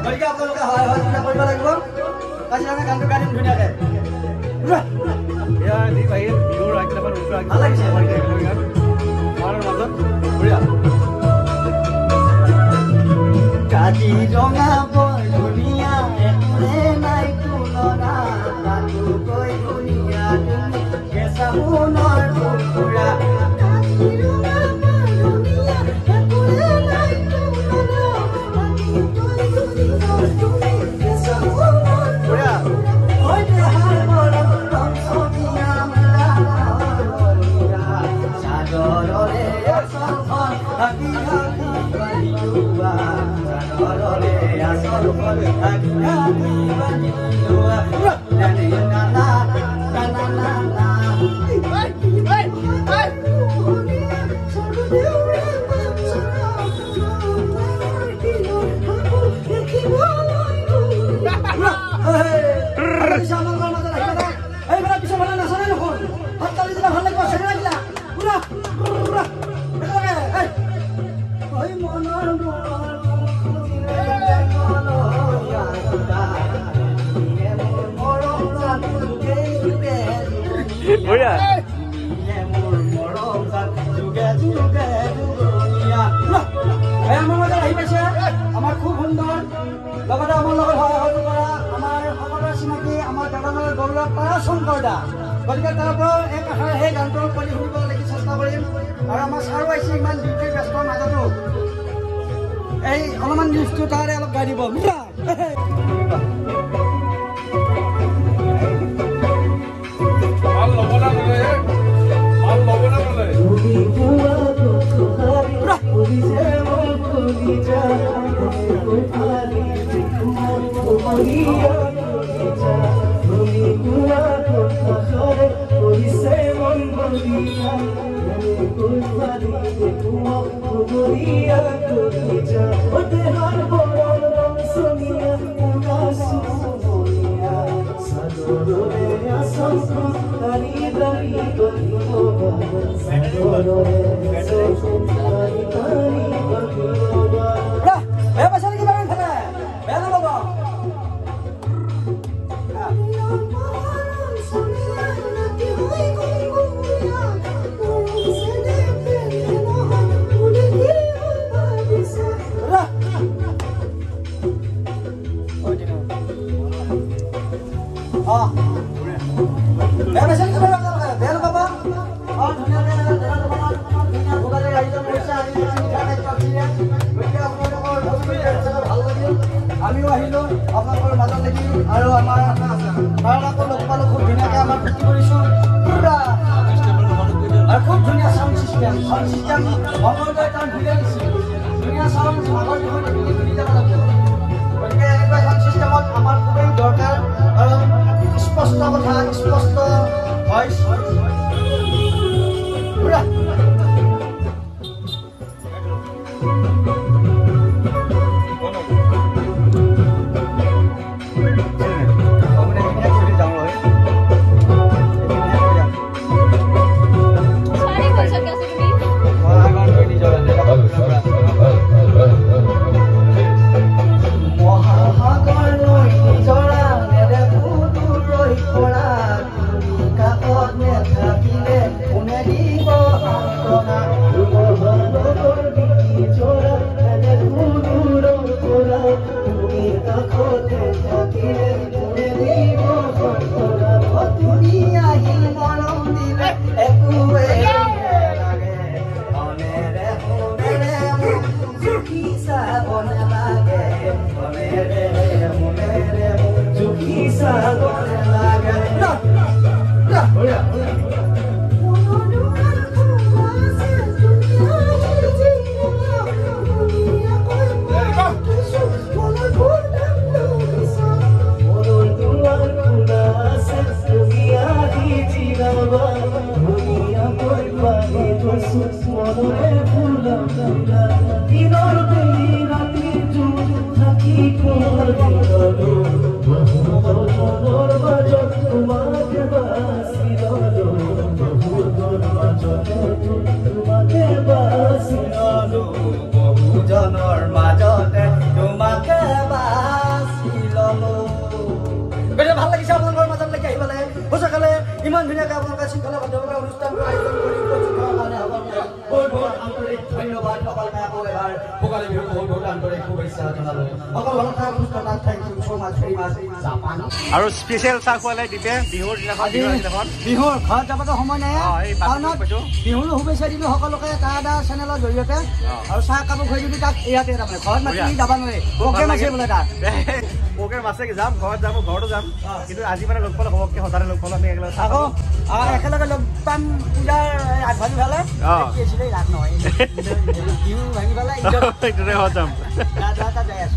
গতিকে আপোনালোকে হয় কৰিব লাগিব কাজিৰঙা গানটো গাই দিম ধুনীয়াকৈ ভাল লাগিছে কাজিৰঙা বৰ ধুনীয়া এনে নাই তুলনা তাতোকৈ ধুনীয়া তুমি কেঁচা সোণৰ টুকুৰা আমাৰ খুব সুন্দৰ লগতে আমাৰ লগত সহযোগ কৰা আমাৰ সকলোৰে চিনাকি আমাৰ জগন্নাথ গৌৰৱ তাৰাশংকৰ দা গতিকে তাৰ পৰাও এক আশাৰে সেই গানটো কৰি শুনিব লাগি চেষ্টা কৰিম আৰু আমাৰ ছাৰো আহিছে ইমান ডিউটিৰ ব্যস্তৰ মাজতো এই অলপমান নিউজটো তাৰে অলপ গাই দিব আমিও আহিলো আপোনালোকৰ মাজত দেখি আৰু আমাৰ লগ পালো খুব ধুনীয়াকৈ আমাৰ ফূৰ্তি কৰিছোঁ আৰু খুব ধুনীয়া চাউণ্ড চিষ্টেম মংগলদৈ টাউন ঘূৰাই দিছোঁ ধুনীয়া চাউণ্ড আগৰ দিশত ঘূৰি যাব লাগিব গতিকে এনেকুৱা চাউণ্ড চিষ্টেমত আমাৰ খুবেই দৰকাৰ আৰু স্পষ্ট কথা স্পষ্ট ভইচ ধুনীয়াকৈ আপোনালোকে শৃংখলাবদ্ধভাৱে অনুষ্ঠানটো আয়োজন কৰি উপস্থিত হোৱাৰ কাৰণে সকলোকে বহুত বহুত আন্তৰিক ধন্যবাদ। সকলোকে আকৌ এবাৰ ভোগালী বিহুৰ বহুত বহুত আন্তৰিক শুভেচ্ছা জনালোঁ। সকলো ভাল থাকক, সুস্থ থাকক। Thank you so' much, very much, Japan. আৰু স্পেচিয়েল চাহ খোৱালে দীপে বিহুৰ দিনাখন বিহুৰ ঘৰত যাবতো সময় নাই, কাৰণত বিহুৰো শুভেচ্ছা দিলোঁ সকলোকে তাৰ চেনেলৰ জৰিয়তে। আৰু চাহ কাপোৰ খুৱাই দিবি তাক ইয়াতে, তাৰমানে ঘৰত মাতি যাব নোৱাৰে, প্ৰগ্ৰেম আছে বোলে তাত। প্ৰগ্ৰেম আছে, যাম ঘৰত যাম, ঘৰতো যাম, কিন্তু আজি মানে লগ পালে ঘপককৈ সদায় লগ পালে আমি একেলগে আকৌ একেলগে লগ পাম পূজাৰ আগভাগি ফালে ৰাস নহয় বিহু ভাঙি পেলাই যাম। যাই আছো।